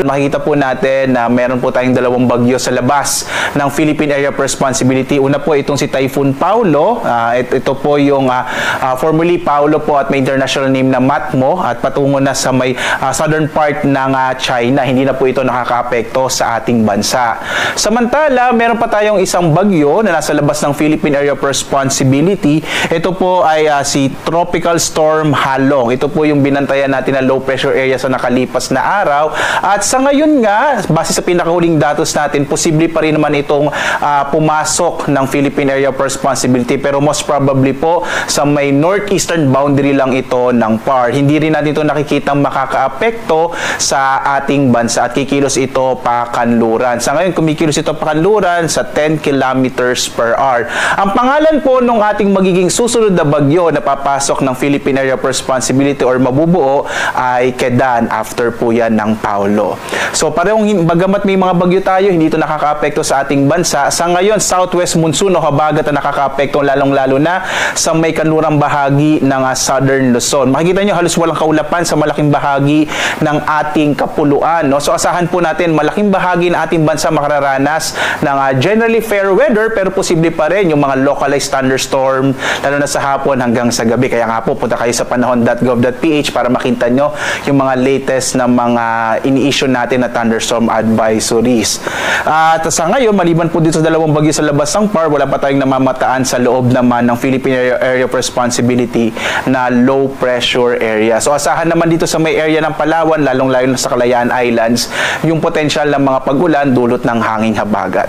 makikita po natin na meron po tayong dalawang bagyo sa labas ng Philippine Area of Responsibility. Una po itong si Typhoon Paolo. Ito po yung formerly Paolo po at may international name na Matmo at patungo na sa may southern part ng China. Hindi na po ito nakakaapekto sa ating bansa. Samantala, meron pa tayong isang bagyo na nasa labas ng Philippine Area of Responsibility. Ito po ay si Tropical Storm Halong. Ito po yung binantayan natin na low pressure area sa nakalipas na araw. At sa ngayon nga, base sa pinakahuling datos natin, posible pa rin naman itong pumasok ng Philippine Area of Responsibility. Pero most probably po, sa may northeastern boundary lang ito ng PAR. Hindi rin natin ito nakikitang makakaapekto sa ating bansa at kikilos ito pa kanluran. Sa ngayon, kumikilos ito pa kanluran sa 10 kilometers per hour. Ang pangalan po ng ating magiging susunod na bagyo na papasok ng Philippine Area of Responsibility or mabubuo ay Kedan, after po yan ng Paolo. So parehong bagamat may mga bagyo tayo, hindi ito nakakaapekto sa ating bansa. Sa ngayon, southwest monsoon o habagat na nakakaapekto lalong-lalo na sa may kanlurang bahagi ng southern Luzon. Makikita nyo halos walang kaulapan sa malaking bahagi ng ating kapuluan. No? So asahan po natin malaking bahagi ng ating bansa makararanas ng generally fair weather, pero posible pa rin yung mga localized thunderstorm lalo na sa hapon hanggang sa gabi. Kaya nga po, punta kayo sa panahon.gov.ph para makita nyo yung mga latest na mga ini-issue natin na thunderstorm advisories. At sa ngayon, maliban po dito sa dalawang bagyo sa labas ng PAR, wala pa tayong namamataan sa loob naman ng Philippine Area of Responsibility na low pressure area. So asahan naman dito sa may area ng Palawan, lalong-lalo sa Kalayaan Islands, yung potential ng mga pag-ulan dulot ng hanging habagat.